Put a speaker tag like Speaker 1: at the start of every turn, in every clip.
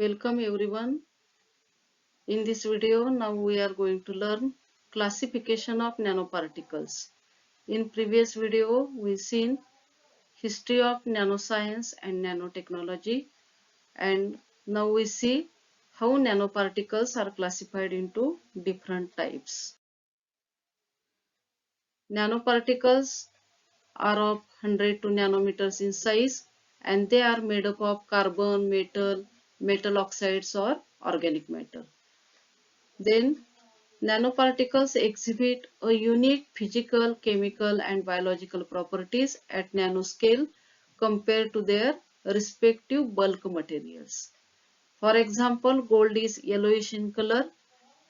Speaker 1: Welcome everyone. In this video, now we are going to learn classification of nanoparticles. In previous video, we seen history of nanoscience and nanotechnology, and now we see how nanoparticles are classified into different types. Nanoparticles are of 100 to nanometers in size, and they are made up of carbon, metal oxides or organic matter. Then nanoparticles exhibit a unique physical, chemical and biological properties at nanoscale compared to their respective bulk materials. For example, gold is yellowish in color,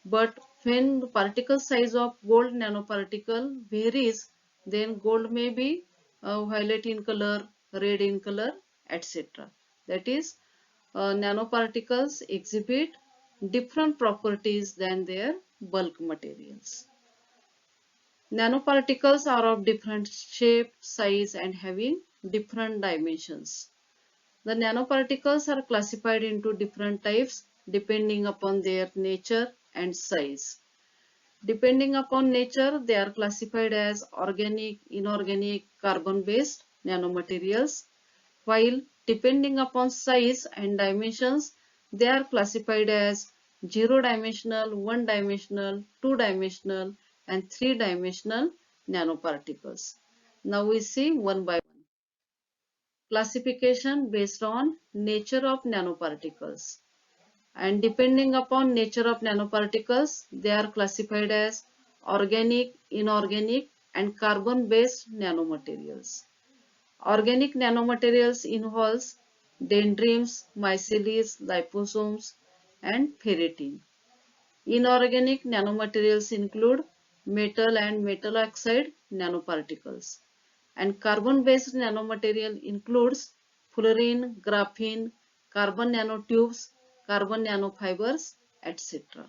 Speaker 1: but when the particle size of gold nanoparticle varies, then gold may be violet in color, red in color, etc. That is, nanoparticles exhibit different properties than their bulk materials. Nanoparticles are of different shape, size and having different dimensions. The nanoparticles are classified into different types depending upon their nature and size. Depending upon nature, they are classified as organic, inorganic, carbon-based nanomaterials, while depending upon size and dimensions, they are classified as zero-dimensional, one-dimensional, two-dimensional, and three-dimensional nanoparticles. Now we see one by one. Classification based on nature of nanoparticles. And depending upon nature of nanoparticles, they are classified as organic, inorganic, and carbon-based nanomaterials. Organic nanomaterials involves dendrimes, micelles, liposomes, and ferritin. Inorganic nanomaterials include metal and metal oxide nanoparticles. And carbon-based nanomaterial includes fluorine, graphene, carbon nanotubes, carbon nanofibers, etc.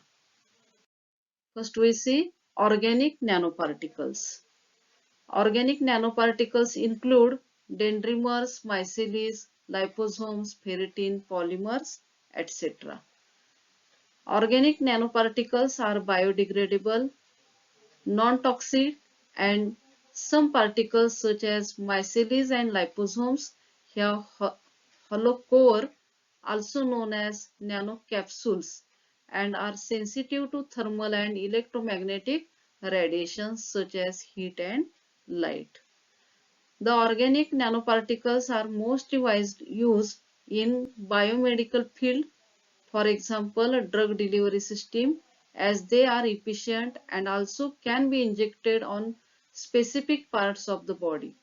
Speaker 1: First we see organic nanoparticles. Organic nanoparticles include dendrimers, micelles, liposomes, ferritin, polymers, etc. Organic nanoparticles are biodegradable, non-toxic, and some particles such as micelles and liposomes have hollow core, also known as nanocapsules, and are sensitive to thermal and electromagnetic radiations such as heat and light. The organic nanoparticles are mostly used in biomedical field, for example, drug delivery system, as they are efficient and also can be injected on specific parts of the body.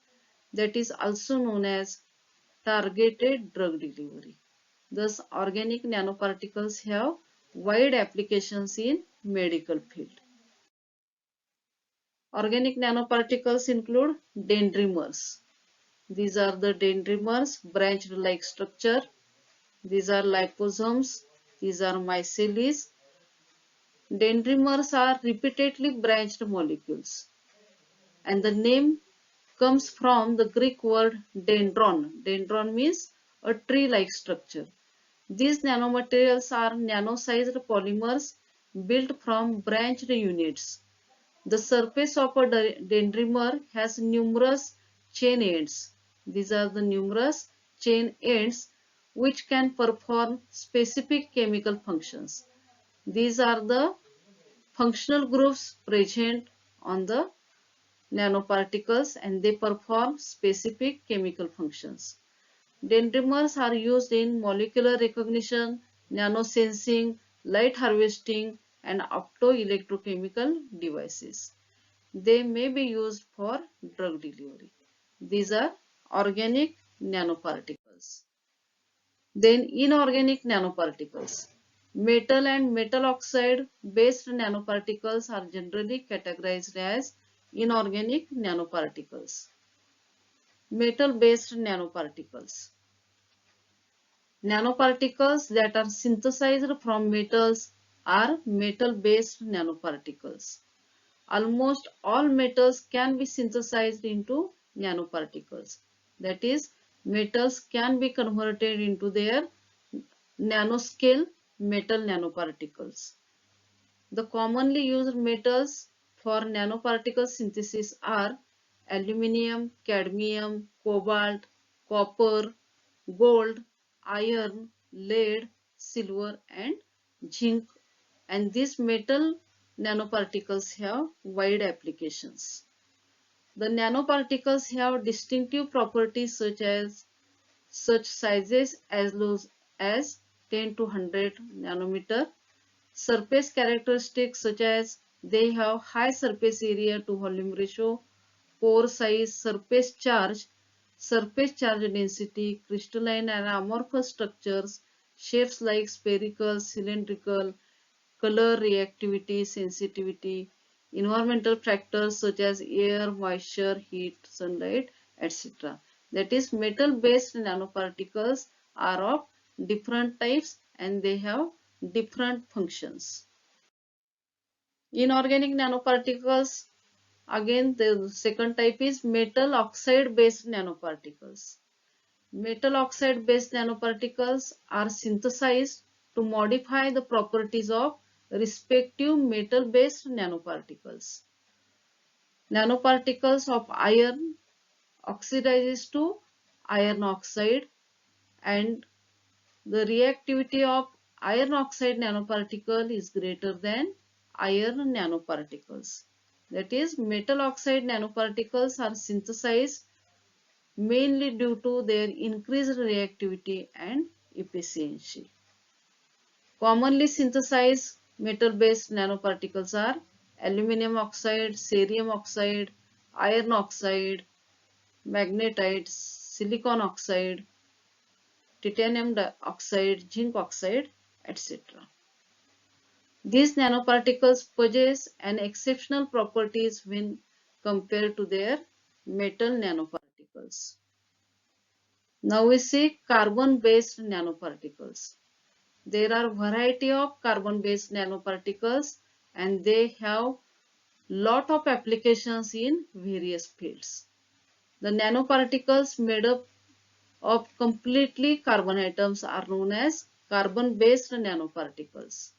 Speaker 1: That is also known as targeted drug delivery. Thus, organic nanoparticles have wide applications in medical field. Organic nanoparticles include dendrimers. These are the dendrimers, branched-like structure. These are liposomes. These are micelles. Dendrimers are repeatedly branched molecules, and the name comes from the Greek word dendron. Dendron means a tree-like structure. These nanomaterials are nano-sized polymers built from branched units. The surface of a dendrimer has numerous chain ends. These are the numerous chain ends which can perform specific chemical functions. These are the functional groups present on the nanoparticles and they perform specific chemical functions. Dendrimers are used in molecular recognition, nanosensing, light harvesting, and optoelectrochemical devices. They may be used for drug delivery. These are organic nanoparticles. Then inorganic nanoparticles. Metal and metal oxide based nanoparticles are generally categorized as inorganic nanoparticles. Metal based nanoparticles. Nanoparticles that are synthesized from metals are metal based nanoparticles. Almost all metals can be synthesized into nanoparticles. That is, metals can be converted into their nanoscale metal nanoparticles. The commonly used metals for nanoparticle synthesis are aluminium, cadmium, cobalt, copper, gold, iron, lead, silver, and zinc. And these metal nanoparticles have wide applications. The nanoparticles have distinctive properties such sizes as low as 10 to 100 nanometer, surface characteristics such as they have high surface area to volume ratio, pore size, surface charge density, crystalline and amorphous structures, shapes like spherical, cylindrical, color reactivity, sensitivity, environmental factors such as air, moisture, heat, sunlight, etc. That is, metal-based nanoparticles are of different types and they have different functions. Inorganic nanoparticles, again the second type is metal oxide based nanoparticles. Metal oxide based nanoparticles are synthesized to modify the properties of respective metal based nanoparticles. Nanoparticles of iron oxidizes to iron oxide, and the reactivity of iron oxide nanoparticle is greater than iron nanoparticles. That is, metal oxide nanoparticles are synthesized mainly due to their increased reactivity and efficiency. Commonly synthesized metal-based nanoparticles are aluminum oxide, cerium oxide, iron oxide, magnetite, silicon oxide, titanium dioxide, zinc oxide, etc. These nanoparticles possess an exceptional properties when compared to their metal nanoparticles. Now we see carbon-based nanoparticles. There are variety of carbon-based nanoparticles and they have lot of applications in various fields. The nanoparticles made up of completely carbon atoms are known as carbon-based nanoparticles.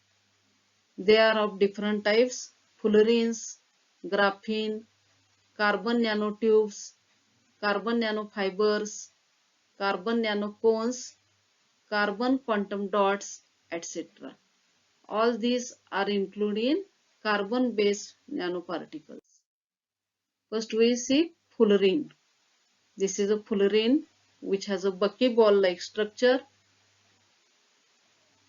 Speaker 1: They are of different types: fullerenes, graphene, carbon nanotubes, carbon nanofibers, carbon nanocones, carbon quantum dots, etc. All these are included in carbon-based nanoparticles. First we see fullerene. This is a fullerene which has a buckyball-like structure.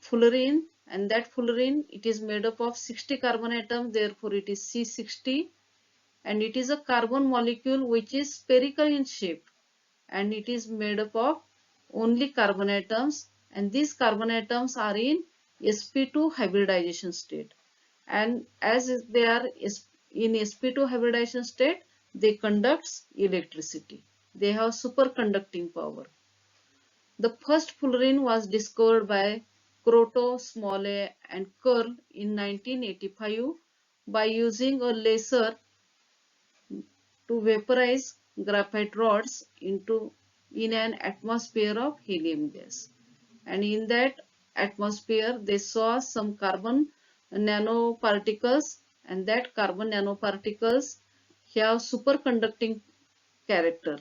Speaker 1: Fullerene, and that fullerene, it is made up of 60 carbon atoms, therefore it is C60, and it is a carbon molecule which is spherical in shape and it is made up of only carbon atoms, and these carbon atoms are in sp2 hybridization state, and as they are in sp2 hybridization state, they conduct electricity. They have superconducting power. The first fullerene was discovered by Kroto, Smollet and Kerr in 1985 by using a laser to vaporize graphite rods in an atmosphere of helium gas. And in that atmosphere, they saw some carbon nanoparticles, and that carbon nanoparticles have superconducting character,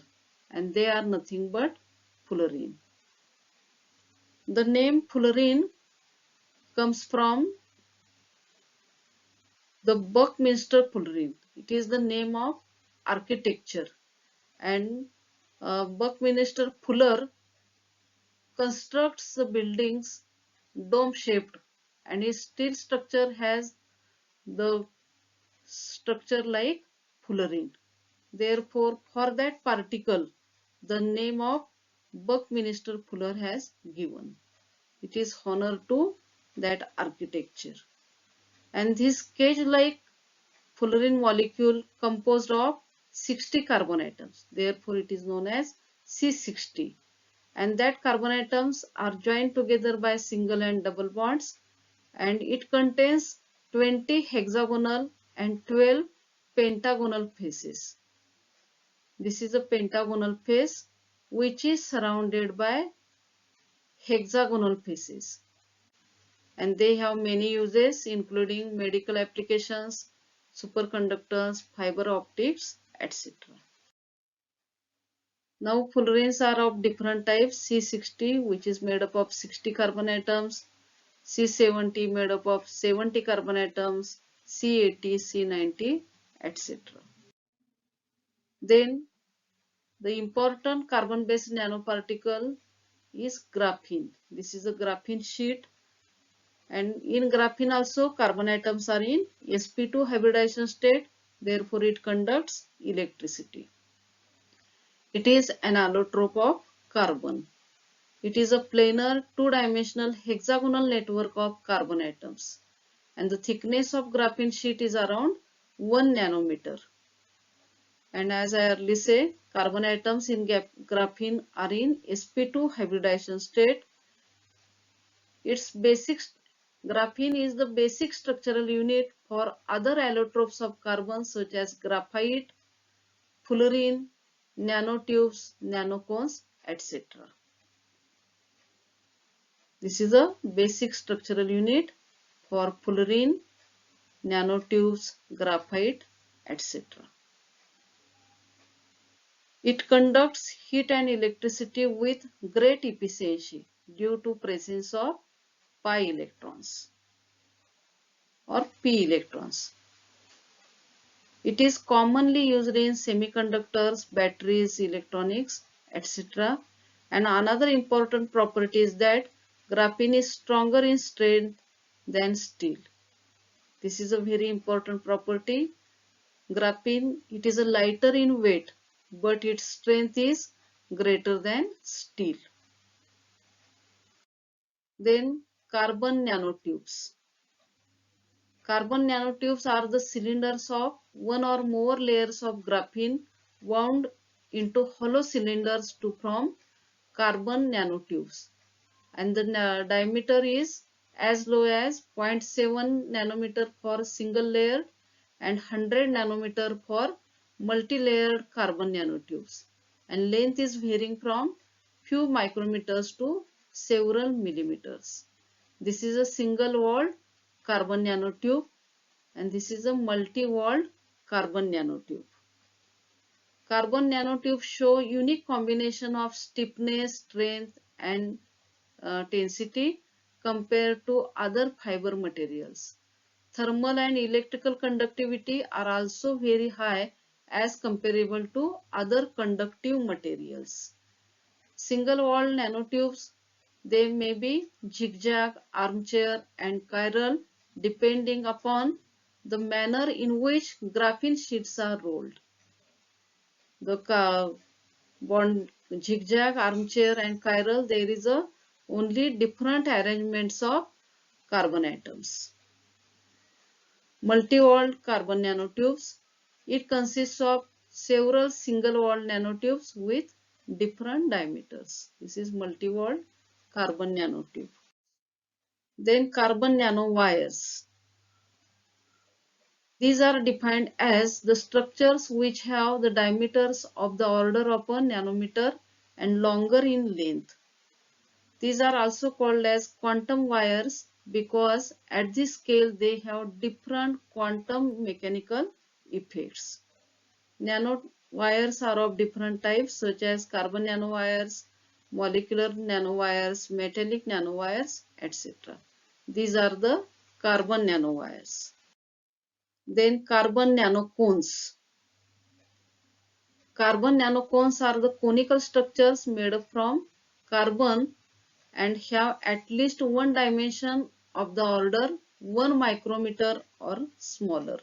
Speaker 1: and they are nothing but fullerene. The name fullerene comes from the Buckminster Fullerene. It is the name of architecture, and Buckminster Fuller constructs the buildings dome shaped, and its steel structure has the structure like fullerene. Therefore, for that particle, the name of Buckminster Fuller has given. It is honor to that architecture. And this cage-like fullerene molecule composed of 60 carbon atoms. Therefore, it is known as C60. And that carbon atoms are joined together by single and double bonds, and it contains 20 hexagonal and 12 pentagonal faces. This is a pentagonal face which is surrounded by hexagonal faces, and they have many uses including medical applications, superconductors, fiber optics, etc. Now fullerenes are of different types: C60, which is made up of 60 carbon atoms, C70 made up of 70 carbon atoms, C80, C90, etc. Then the important carbon-based nanoparticle is graphene. This is a graphene sheet, and in graphene also carbon atoms are in sp2 hybridization state, therefore it conducts electricity. It is an allotrope of carbon. It is a planar two-dimensional hexagonal network of carbon atoms, and the thickness of graphene sheet is around 1 nanometer. And as I earlier say, carbon atoms in graphene are in sp2 hybridization state. Its basic graphene is the basic structural unit for other allotropes of carbon such as graphite, fullerene, nanotubes, nanocones, etc. This is a basic structural unit for fullerene, nanotubes, graphite, etc. It conducts heat and electricity with great efficiency due to presence of pi electrons or p electrons. It is commonly used in semiconductors, batteries, electronics, etc. And another important property is that graphene is stronger in strength than steel. This is a very important property. Graphene, it is a lighter in weight, but its strength is greater than steel. Then carbon nanotubes. Carbon nanotubes are the cylinders of one or more layers of graphene wound into hollow cylinders to form carbon nanotubes, and the diameter is as low as 0.7 nanometer for single layer and 100 nanometer for multi-layered carbon nanotubes, and length is varying from few micrometers to several millimeters. This is a single-walled carbon nanotube, and this is a multi-walled carbon nanotube. Carbon nanotubes show unique combination of stiffness, strength, and density compared to other fiber materials. Thermal and electrical conductivity are also very high as comparable to other conductive materials. Single-walled nanotubes, they may be zigzag, armchair, and chiral depending upon the manner in which graphene sheets are rolled. The bond zigzag, armchair, and chiral, there is a only different arrangements of carbon atoms. Multi-walled carbon nanotubes, it consists of several single-walled nanotubes with different diameters. This is multi-walled carbon nanotube. Then carbon nanowires. These are defined as the structures which have the diameters of the order of a nanometer and longer in length. These are also called as quantum wires because at this scale they have different quantum mechanical effects. Nanowires are of different types such as carbon nanowires, molecular nanowires, metallic nanowires, etc. These are the carbon nanowires. Then carbon nanocones. Carbon nanocones are the conical structures made up from carbon and have at least one dimension of the order 1 micrometer or smaller.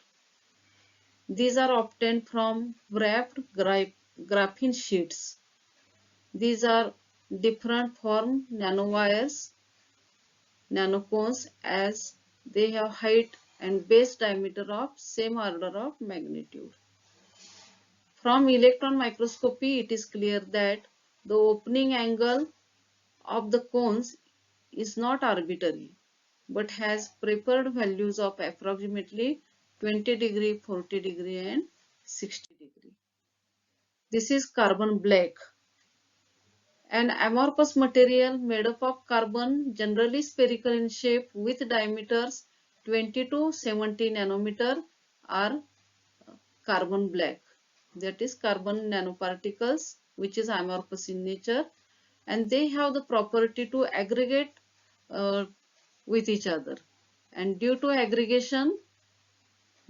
Speaker 1: These are obtained from wrapped graphene sheets. These are different form nanowires, nanocones, as they have height and base diameter of same order of magnitude. From electron microscopy, it is clear that the opening angle of the cones is not arbitrary, but has preferred values of approximately 20 degree, 40 degree, and 60 degree. This is carbon black, An amorphous material made up of carbon, generally spherical in shape with diameters 20 to 70 nanometer, are carbon black. That is carbon nanoparticles, which is amorphous in nature, and they have the property to aggregate uh, with each other. And due to aggregation,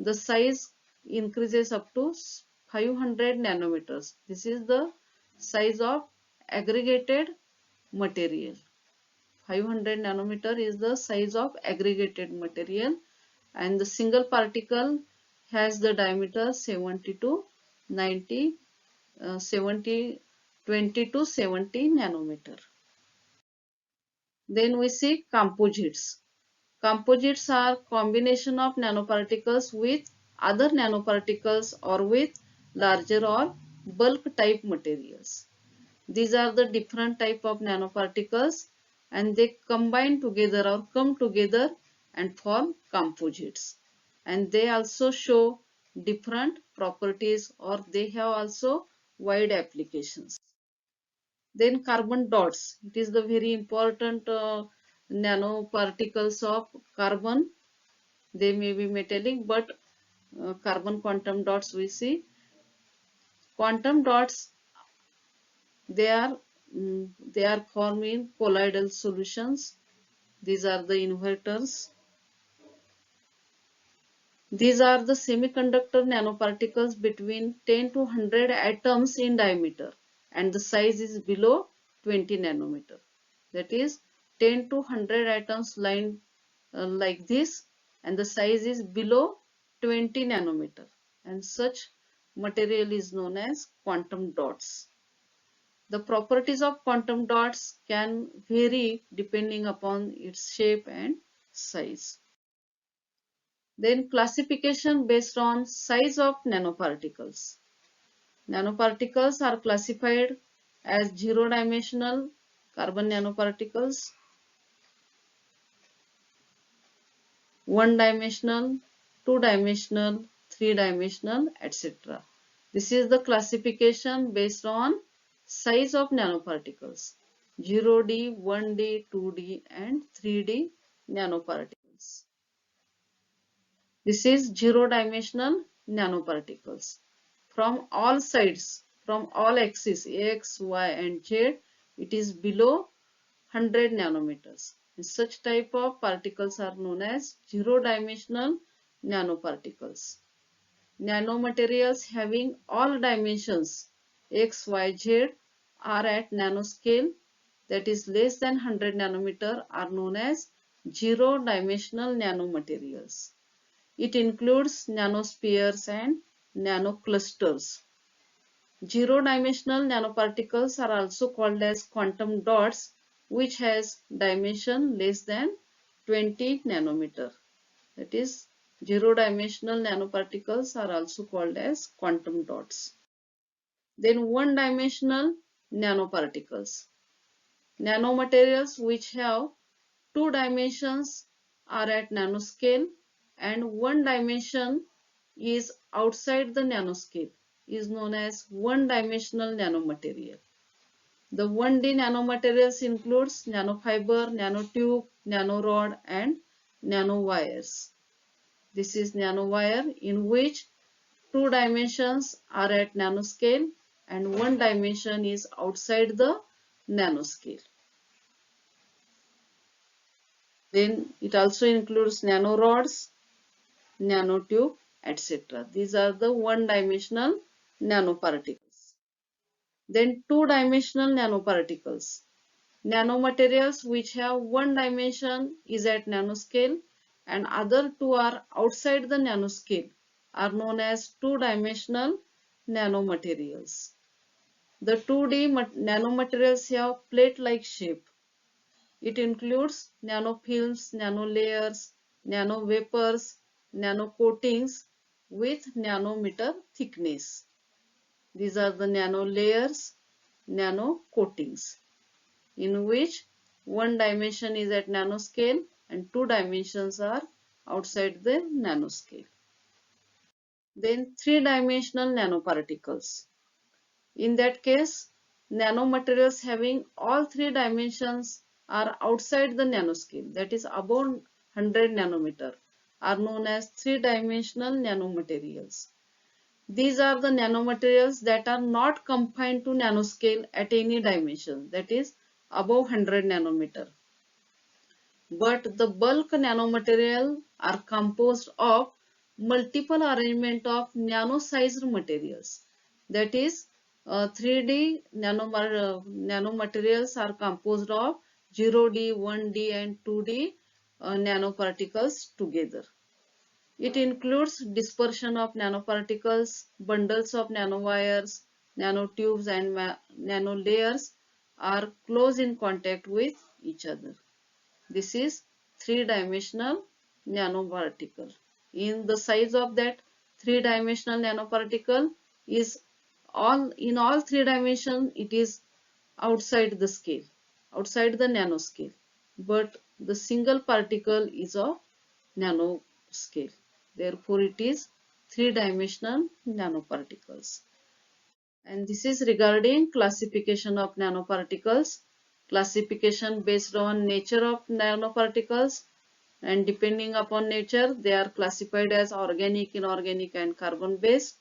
Speaker 1: the size increases up to 500 nanometers. This is the size of aggregated material. 500 nanometer is the size of aggregated material, and the single particle has the diameter 70 to 90, 70, 20 to 70 nanometer. Then we see composites. Composites are combination of nanoparticles with other nanoparticles or with larger or bulk type materials. These are the different type of nanoparticles, and they combine together or come together and form composites. And they also show different properties, or they have also wide applications. Then carbon dots. It is the very important nanoparticles of carbon. They may be metallic, but carbon quantum dots we see. Quantum dots, they are they are formed in colloidal solutions. These are the inverters. These are the semiconductor nanoparticles between 10 to 100 atoms in diameter, and the size is below 20 nanometer. That is 10 to 100 atoms lined like this, and the size is below 20 nanometer. And such material is known as quantum dots. The properties of quantum dots can vary depending upon its shape and size. Then classification based on size of nanoparticles. Nanoparticles are classified as zero-dimensional carbon nanoparticles, one-dimensional, two-dimensional, three-dimensional, etc. This is the classification based on size of nanoparticles. 0D, 1D, 2D and 3D nanoparticles. This is zero-dimensional nanoparticles. From all sides, from all axes X, Y and Z, it is below 100 nanometers. And such type of particles are known as zero-dimensional nanoparticles. Nanomaterials having all dimensions X, Y, Z are at nanoscale, that is less than 100 nanometer, are known as zero-dimensional nanomaterials. It includes nanospheres and nanoclusters. Zero-dimensional nanoparticles are also called as quantum dots, which has dimension less than 20 nanometer. That is, zero-dimensional nanoparticles are also called as quantum dots. Then one-dimensional nanoparticles. Nanomaterials which have two dimensions are at nanoscale, and one dimension is outside the nanoscale, is known as one-dimensional nanomaterial. The 1D nanomaterials includes nanofiber, nanotube, nanorod and nanowires. This is nanowire in which two dimensions are at nanoscale and one dimension is outside the nanoscale. Then it also includes nanorods, nanotube, etc. These are the one-dimensional nanoparticles. Then two-dimensional nanoparticles. Nanomaterials which have one dimension is at nanoscale and other two are outside the nanoscale are known as two-dimensional nanomaterials. The 2D nanomaterials have plate-like shape. It includes nanofilms, nanolayers, nanovapors, nanocoatings with nanometer thickness. These are the nanolayers, nanocoatings, in which one dimension is at nanoscale and two dimensions are outside the nanoscale. Then three-dimensional nanoparticles. In that case, nanomaterials having all three dimensions are outside the nanoscale, that is above 100 nanometer, are known as three-dimensional nanomaterials. These are the nanomaterials that are not confined to nanoscale at any dimension, that is above 100 nanometer. But the bulk nanomaterial are composed of multiple arrangement of nano-sized materials. That is, 3D nanomaterials are composed of 0D, 1D and 2D nanoparticles together. It includes dispersion of nanoparticles, bundles of nanowires, nanotubes and nanolayers are close in contact with each other. This is three-dimensional nanoparticle. In the size of that three-dimensional nanoparticle is in all three dimensions, it is outside the scale, outside the nanoscale. But the single particle is of nanoscale. Therefore, it is three-dimensional nanoparticles. And this is regarding classification of nanoparticles. Classification based on nature of nanoparticles, and depending upon nature they are classified as organic, inorganic and carbon based,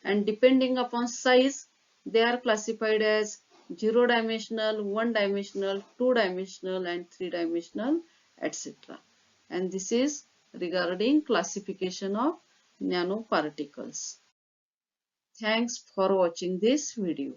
Speaker 1: and depending upon size they are classified as 0-dimensional, 1-dimensional, 2-dimensional and 3-dimensional, etc. And this is regarding classification of nanoparticles. Thanks for watching this video.